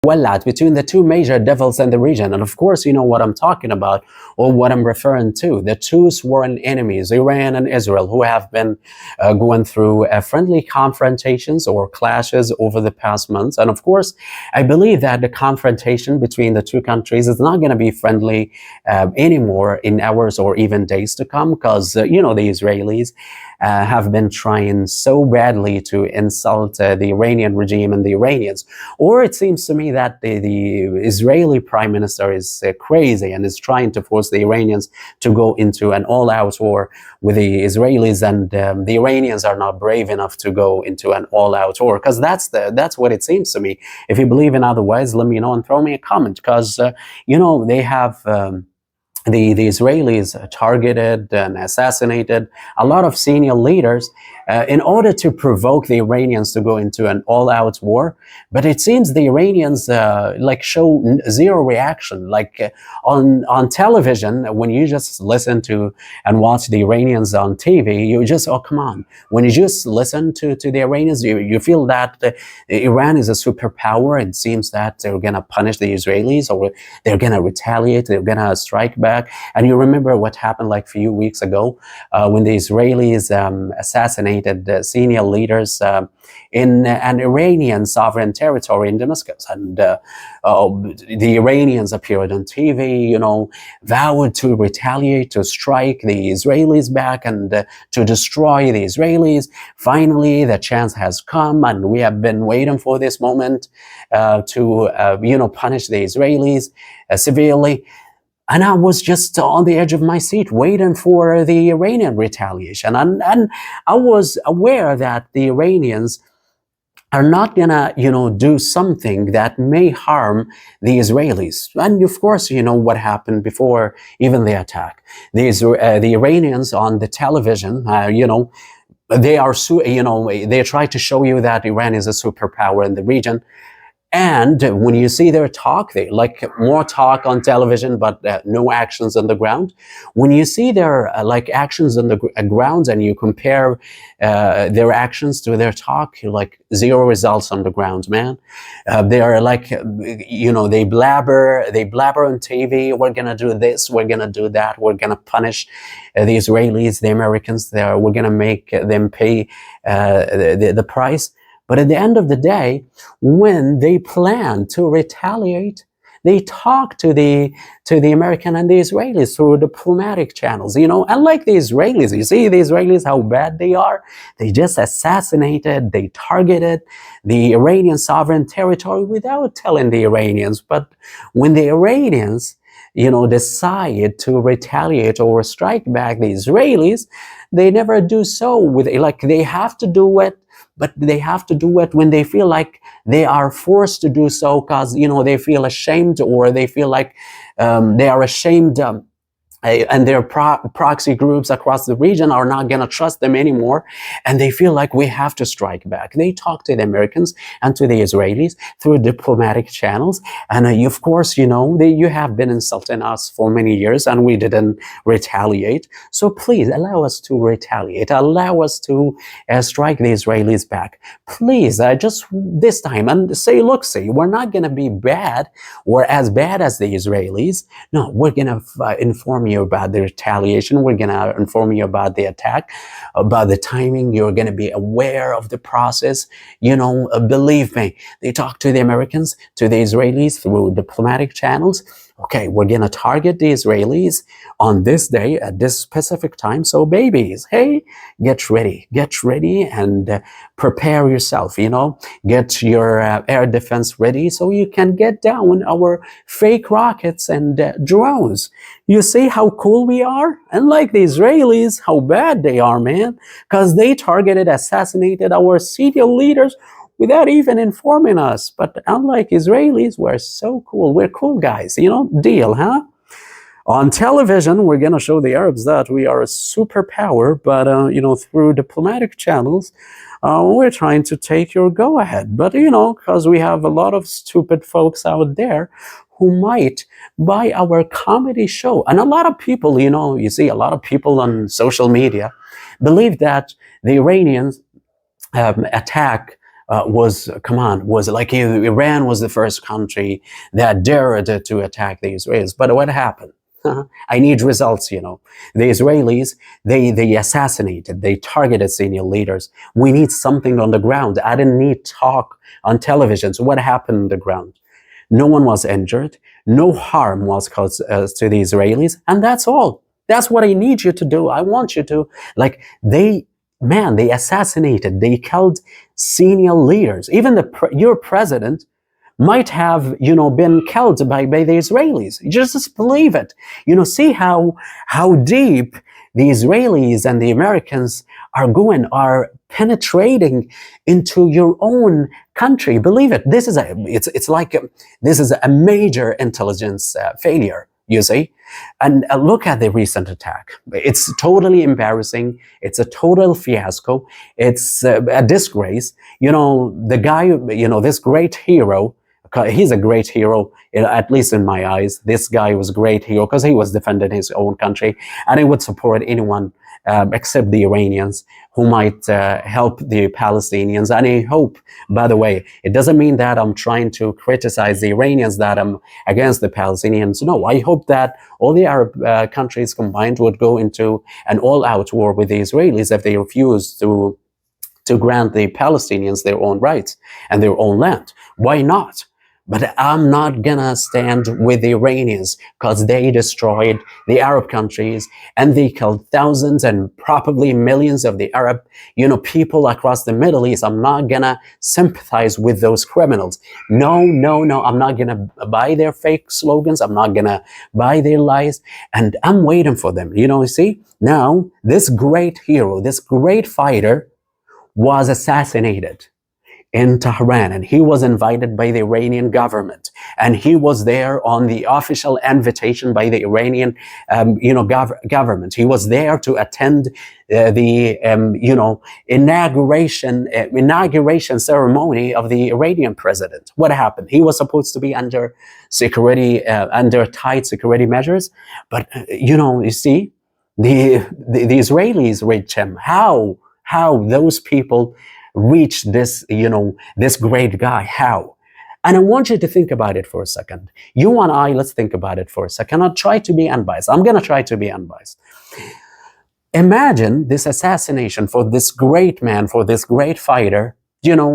between the two major devils in the region. And of course, you know what I'm talking about, or what I'm referring to, the two sworn enemies, Iran and Israel, who have been going through friendly confrontations or clashes over the past months. And of course, I believe that the confrontation between the two countries is not going to be friendly anymore in hours or even days to come, because, you know, the Israelis have been trying so badly to insult the Iranian regime and the Iranians. Or it seems to me that the Israeli prime minister is crazy and is trying to force the Iranians to go into an all-out war with the Israelis, and the Iranians are not brave enough to go into an all-out war, because that's what it seems to me. If you believe in otherwise, let me know and throw me a comment, because you know, they have the Israelis targeted and assassinated a lot of senior leaders in order to provoke the Iranians to go into an all-out war. But it seems the Iranians like show zero reaction. Like on television, when you just listen to and watch the Iranians on TV, you just, oh, come on. When you just listen to the Iranians, you feel that Iran is a superpower. It seems that they're going to punish the Israelis, or they're going to retaliate, they're going to strike back. And you remember what happened like a few weeks ago when the Israelis assassinated senior leaders in an Iranian sovereign territory in Damascus. And the Iranians appeared on TV, you know, vowed to retaliate, to strike the Israelis back, and to destroy the Israelis. Finally, the chance has come, and we have been waiting for this moment to, you know, punish the Israelis severely. And I was just on the edge of my seat waiting for the Iranian retaliation. And I was aware that the Iranians are not gonna, you know, do something that may harm the Israelis. And of course, you know what happened before even the attack. The Iranians on the television, you know, they are, you know, they try to show you that Iran is a superpower in the region. And when you see their talk, they like more talk on television, but no actions on the ground. When you see their like actions on the ground, and you compare their actions to their talk, you're like, zero results on the ground, man. They are like, you know, they blabber on TV. We're gonna do this, we're gonna do that, we're gonna punish the Israelis, the Americans. We're gonna make them pay the price. But at the end of the day, when they plan to retaliate, they talk to the American and the Israelis through diplomatic channels, you know. Unlike the Israelis, you see the Israelis, how bad they are. They just assassinated, they targeted the Iranian sovereign territory without telling the Iranians. But when the Iranians, you know, decide to retaliate or strike back the Israelis, they never do so with, like, they have to do it. But they have to do it when they feel like they are forced to do so, because, you know, they feel ashamed, or they feel like they are ashamed and their proxy groups across the region are not going to trust them anymore, and they feel like we have to strike back. They talk to the Americans and to the Israelis through diplomatic channels, and of course, you know, you have been insulting us for many years, and we didn't retaliate. So please allow us to retaliate. Allow us to strike the Israelis back. Please, just this time, and say, look, see, we're not going to be bad or as bad as the Israelis. No, we're going to inform you about the retaliation. We're going to inform you about the attack, about the timing. You're going to be aware of the process. You know, believe me, they talk to the Americans, to the Israelis through diplomatic channels. Okay, we're going to target the Israelis on this day at this specific time. So babies, hey, get ready and prepare yourself, you know, get your air defense ready so you can get down our fake rockets and drones. You see how cool we are? And like the Israelis, how bad they are, man, because they targeted, assassinated our senior leaders without even informing us. But unlike Israelis, we're so cool. We're cool guys, you know, deal, huh? On television, we're going to show the Arabs that we are a superpower, but, you know, through diplomatic channels, we're trying to take your go-ahead. But, you know, because we have a lot of stupid folks out there who might buy our comedy show. And a lot of people, you know, you see a lot of people on social media believe that the Iranians attack was like Iran was the first country that dared to attack the Israelis. But what happened? I need results, you know. The Israelis, they assassinated, they targeted senior leaders. We need something on the ground. I didn't need talk on television. So what happened on the ground? No one was injured. No harm was caused to the Israelis. And that's all. That's what I need you to do. I want you to, like, they assassinated, they killed senior leaders. Even your president might have, you know, been killed by the Israelis. Just believe it. You know, see how deep the Israelis and the Americans are penetrating into your own country. Believe it. This is a major intelligence failure, you see. And look at the recent attack. It's totally embarrassing. It's a total fiasco. It's a disgrace. You know, the guy, you know, this great hero, he's a great hero, at least in my eyes. This guy was a great hero because he was defending his own country, and he would support anyone except the Iranians who might help the Palestinians. And I hope, by the way, it doesn't mean that I'm trying to criticize the Iranians, that I'm against the Palestinians. No, I hope that all the Arab countries combined would go into an all-out war with the Israelis if they refuse to grant the Palestinians their own rights and their own land. Why not? But I'm not gonna stand with the Iranians because they destroyed the Arab countries and they killed thousands and probably millions of the Arab, you know, people across the Middle East. I'm not gonna sympathize with those criminals. No, no, no. I'm not gonna buy their fake slogans. I'm not gonna buy their lies. And I'm waiting for them. You know, you see, now this great hero, this great fighter was assassinated in Tehran, and he was invited by the Iranian government, and he was there on the official invitation by the Iranian, government. He was there to attend the inauguration ceremony of the Iranian president. What happened? He was supposed to be under security, under tight security measures, but you see, the Israelis reached him. How those people reached this, this great guy? How? And I want you to think about it for a second. You and I, let's think about it for a second. I'll try to be unbiased. I'm going to try to be unbiased. Imagine this assassination for this great man, for this great fighter,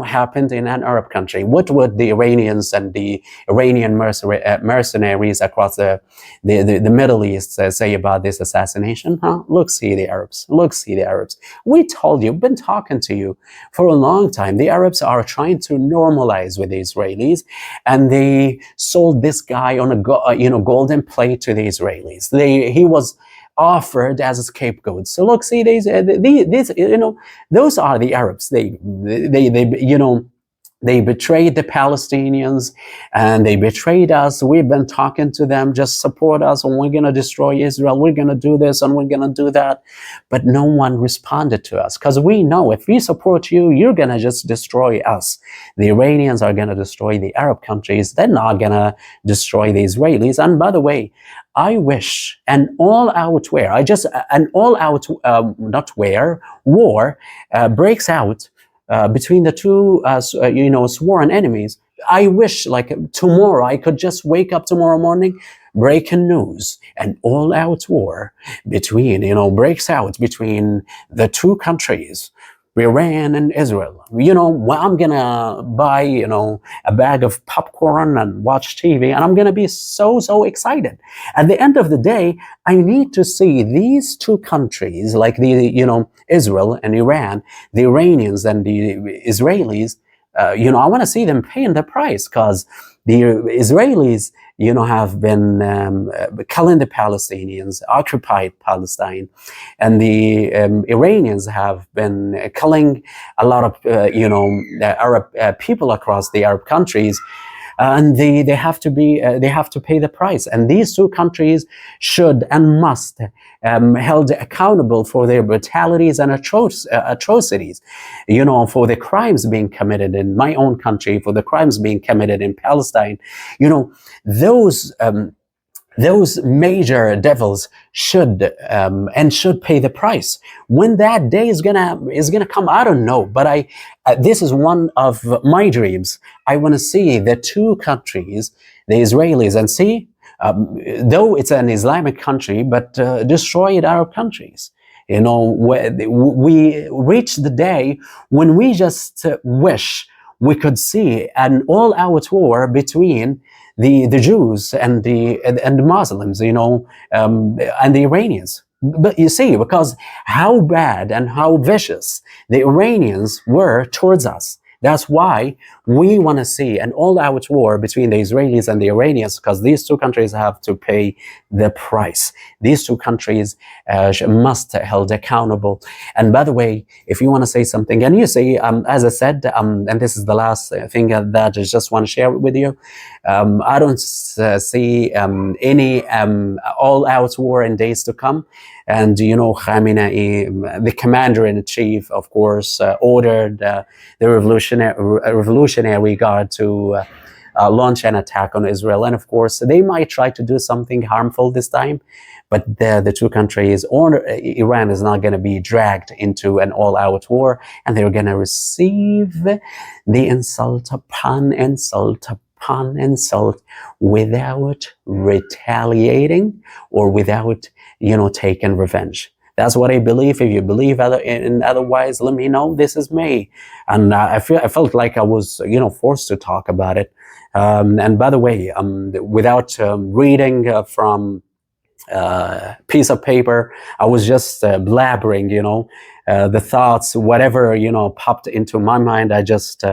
happened in an Arab country. What would the Iranians and the Iranian mercenaries across the Middle East say about this assassination? Look, see the Arabs. Look, see the Arabs. We told you, been talking to you for a long time. The Arabs are trying to normalize with the Israelis, and they sold this guy on a golden plate to the Israelis. He was offered as a scapegoat. So look, see, these those are the Arabs. They betrayed the Palestinians and they betrayed us. We've been talking to them, just support us and we're going to destroy Israel. We're going to do this and we're going to do that. But no one responded to us because we know if we support you, you're going to just destroy us. The Iranians are going to destroy the Arab countries. They're not going to destroy the Israelis. And by the way, I wish an all-out war breaks out between the two, sworn enemies. I wish, like tomorrow, I could just wake up tomorrow morning, breaking news, an all-out war breaks out between the two countries, Iran and Israel. I'm gonna buy, a bag of popcorn and watch TV, and I'm gonna be so excited. At the end of the day, I need to see these two countries, like Israel and Iran, the Iranians and the Israelis. I want to see them paying the price, because the Israelis, have been killing the Palestinians, occupied Palestine, and the Iranians have been killing a lot of, Arab people across the Arab countries. And they have to pay the price. And these two countries should and must held accountable for their brutalities and atrocities. For the crimes being committed in my own country, for the crimes being committed in Palestine. Those those major devils should and should pay the price. When that day is gonna come, I don't know. But this is one of my dreams. I want to see the two countries, the Israelis, and see, though it's an Islamic country, but destroyed Arab countries. You know, we reach the day when we just wish we could see an all-out war between the Jews and the Muslims, you know, and the Iranians. But you see, because how bad and how vicious the Iranians were towards us. That's why we want to see an all-out war between the Israelis and the Iranians, because these two countries have to pay the price. These two countries must be held accountable. And by the way, if you want to say something, and you say, as I said, and this is the last thing that I just want to share with you, I don't see any all-out war in days to come. And, you know, Khamenei, the commander-in-chief, of course, ordered the Revolutionary Guard to launch an attack on Israel. And, of course, they might try to do something harmful this time. But the two countries, or Iran, is not going to be dragged into an all-out war. And they're going to receive the insult upon insult upon insult without retaliating or without, you know, taking revenge. That's what I believe. If you believe otherwise, let me know. This is me. And I felt like I was, you know, forced to talk about it. And by the way, without reading from piece of paper, I was just blabbering, you know, the thoughts, whatever, you know, popped into my mind. I just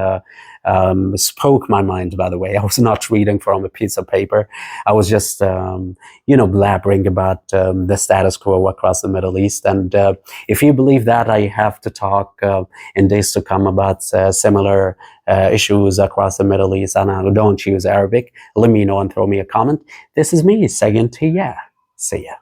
spoke my mind, by the way. I was not reading from a piece of paper. I was just, you know, blabbering about the status quo across the Middle East. And if you believe that, I have to talk in days to come about similar issues across the Middle East, and I don't use Arabic, let me know and throw me a comment. This is me saying to ya. See ya.